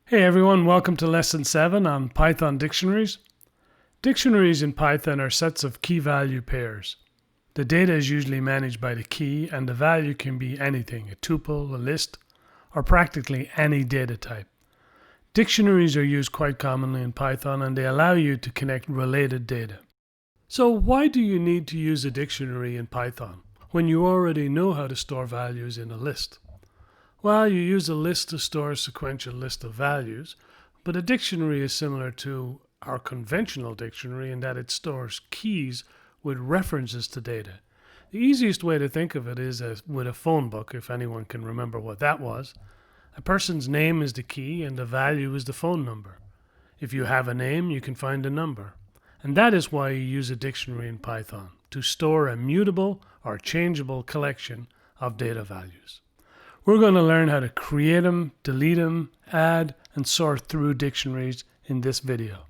Hey everyone, welcome to Lesson 7 on Python Dictionaries. Dictionaries in Python are sets of key-value pairs. The data is usually managed by the key, and the value can be anything, a tuple, a list, or practically any data type. Dictionaries are used quite commonly in Python, and they allow you to connect related data. So why do you need to use a dictionary in Python when you already know how to store values in a list? Well, you use a list to store a sequential list of values, but a dictionary is similar to our conventional dictionary in that it stores keys with references to data. The easiest way to think of it is with a phone book, if anyone can remember what that was. A person's name is the key and the value is the phone number. If you have a name, you can find a number. And that is why you use a dictionary in Python, to store a mutable or changeable collection of data values. We're going to learn how to create them, delete them, add, and sort through dictionaries in this video.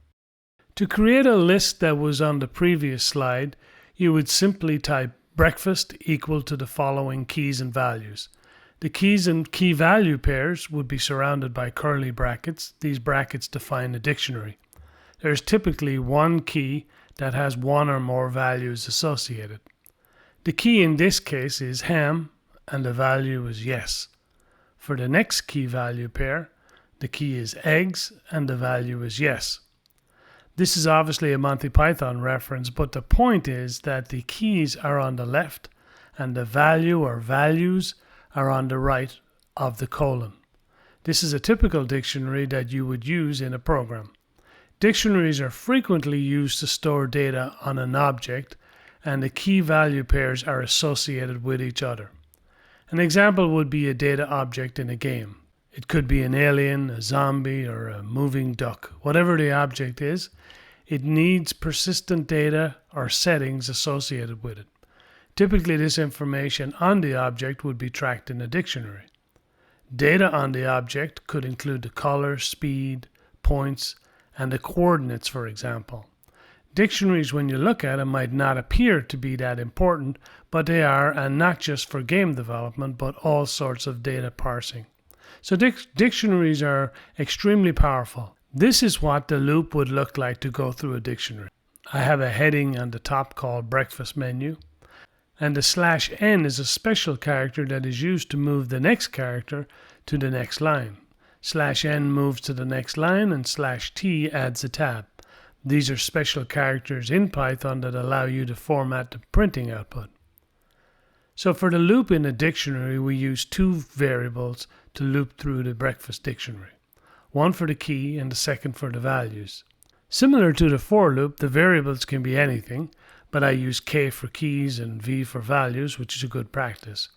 To create a list that was on the previous slide, you would simply type breakfast equal to the following keys and values. The keys and key value pairs would be surrounded by curly brackets. These brackets define a dictionary. There's typically one key that has one or more values associated. The key in this case is ham, and the value is yes. For the next key value pair, the key is eggs and the value is yes. This is obviously a Monty Python reference, but the point is that the keys are on the left and the value or values are on the right of the colon. This is a typical dictionary that you would use in a program. Dictionaries are frequently used to store data on an object, and the key value pairs are associated with each other. An example would be a data object in a game. It could be an alien, a zombie, or a moving duck. Whatever the object is, it needs persistent data or settings associated with it. Typically, this information on the object would be tracked in a dictionary. Data on the object could include the color, speed, points, and the coordinates, for example. Dictionaries, when you look at them, might not appear to be that important, but they are, and not just for game development, but all sorts of data parsing. So dictionaries are extremely powerful. This is what the loop would look like to go through a dictionary. I have a heading on the top called breakfast menu, and the /n is a special character that is used to move the next character to the next line. /n moves to the next line, and /t adds a tab. These are special characters in Python that allow you to format the printing output. So for the loop in a dictionary, we use two variables to loop through the breakfast dictionary. One for the key and the second for the values. Similar to the for loop, the variables can be anything, but I use k for keys and v for values, which is a good practice.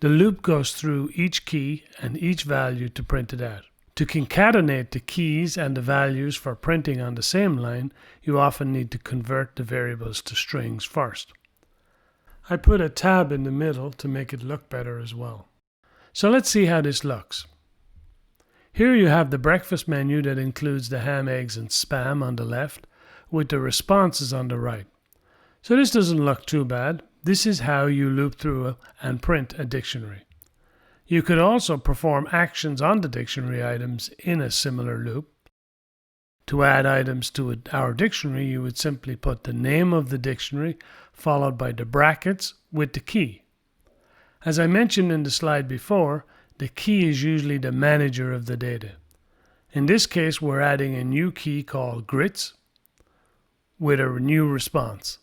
The loop goes through each key and each value to print it out. To concatenate the keys and the values for printing on the same line, you often need to convert the variables to strings first. I put a tab in the middle to make it look better as well. So let's see how this looks. Here you have the breakfast menu that includes the ham, eggs, and spam on the left, with the responses on the right. So this doesn't look too bad. This is how you loop through and print a dictionary. You could also perform actions on the dictionary items in a similar loop. To add items to our dictionary, you would simply put the name of the dictionary followed by the brackets with the key. As I mentioned in the slide before, the key is usually the manager of the data. In this case, we're adding a new key called grits with a new response.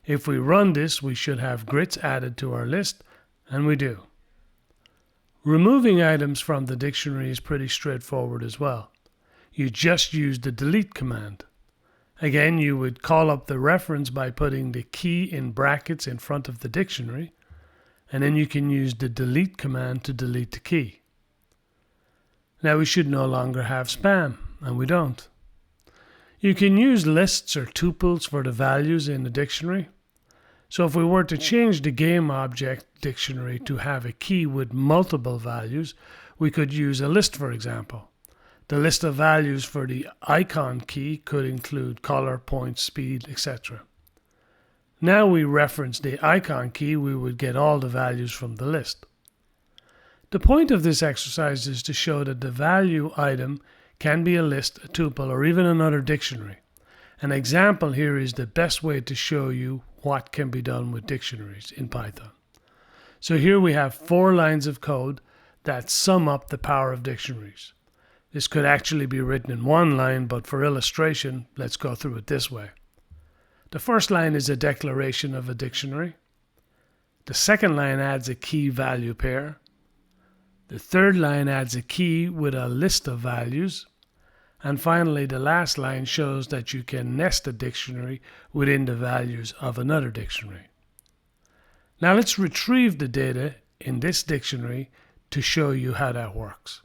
If we run this, we should have grits added to our list, and we do. Removing items from the dictionary is pretty straightforward as well. You just use the delete command. Again, you would call up the reference by putting the key in brackets in front of the dictionary, and then you can use the delete command to delete the key. Now we should no longer have spam, and we don't. You can use lists or tuples for the values in the dictionary. So if we were to change the game object dictionary to have a key with multiple values, we could use a list, for example. The list of values for the icon key could include color, points, speed, etc. Now we reference the icon key, we would get all the values from the list. The point of this exercise is to show that the value item can be a list, a tuple, or even another dictionary. An example here is the best way to show you what can be done with dictionaries in Python. So here we have 4 lines of code that sum up the power of dictionaries. This could actually be written in 1 line, but for illustration, let's go through it this way. The first line is a declaration of a dictionary. The second line adds a key value pair. The third line adds a key with a list of values. And finally, the last line shows that you can nest a dictionary within the values of another dictionary. Now let's retrieve the data in this dictionary to show you how that works.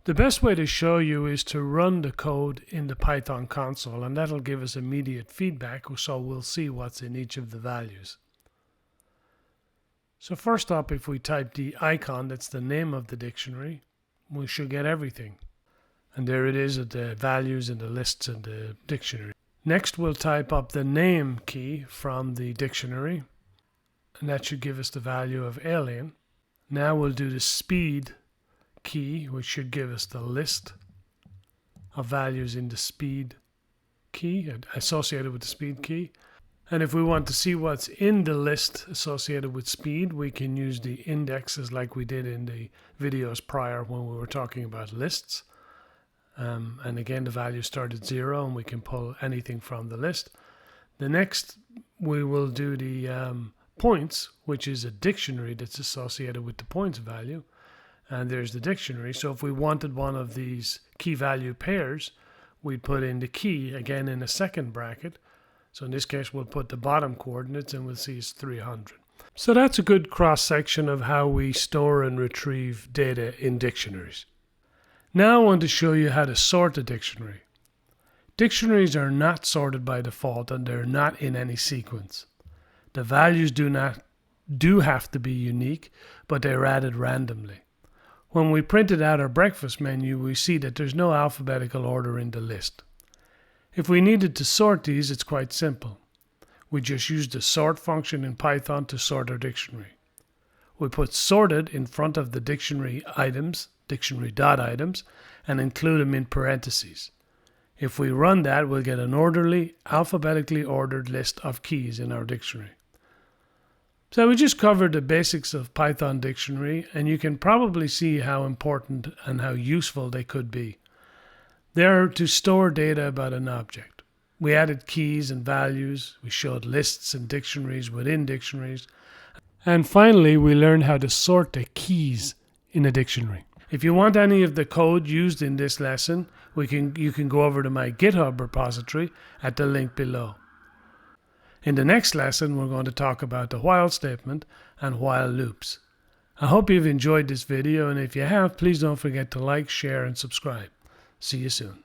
The best way to show you is to run the code in the Python console, and that'll give us immediate feedback, so we'll see what's in each of the values. So first up, if we type the icon, that's the name of the dictionary, we should get everything. And there it is, the values and the lists in the dictionary. Next, we'll type up the name key from the dictionary, and that should give us the value of alien. Now we'll do the speed key, which should give us the list of values in the speed key, associated with the speed key. And if we want to see what's in the list associated with speed, we can use the indexes like we did in the videos prior when we were talking about lists. And again, the value start at 0, and we can pull anything from the list. The next, we will do the points, which is a dictionary that's associated with the points value. And there's the dictionary. So if we wanted one of these key value pairs, we'd put in the key, again in a second bracket. So in this case, we'll put the bottom coordinates, and we'll see it's 300. So that's a good cross-section of how we store and retrieve data in dictionaries. Now I want to show you how to sort a dictionary. Dictionaries are not sorted by default, and they're not in any sequence. The values do have to be unique, but they're added randomly. When we printed out our breakfast menu, we see that there's no alphabetical order in the list. If we needed to sort these, it's quite simple. We just use the sort function in Python to sort our dictionary. We put sorted in front of the dictionary items, dictionary.items, and include them in parentheses. If we run that, we'll get an orderly, alphabetically ordered list of keys in our dictionary. So we just covered the basics of Python Dictionary, and you can probably see how important and how useful they could be. They're to store data about an object. We added keys and values, we showed lists and dictionaries within dictionaries, and finally we learned how to sort the keys in a dictionary. If you want any of the code used in this lesson, you can go over to my GitHub repository at the link below. In the next lesson, we're going to talk about the while statement and while loops. I hope you've enjoyed this video, and if you have, please don't forget to like, share, and subscribe. See you soon.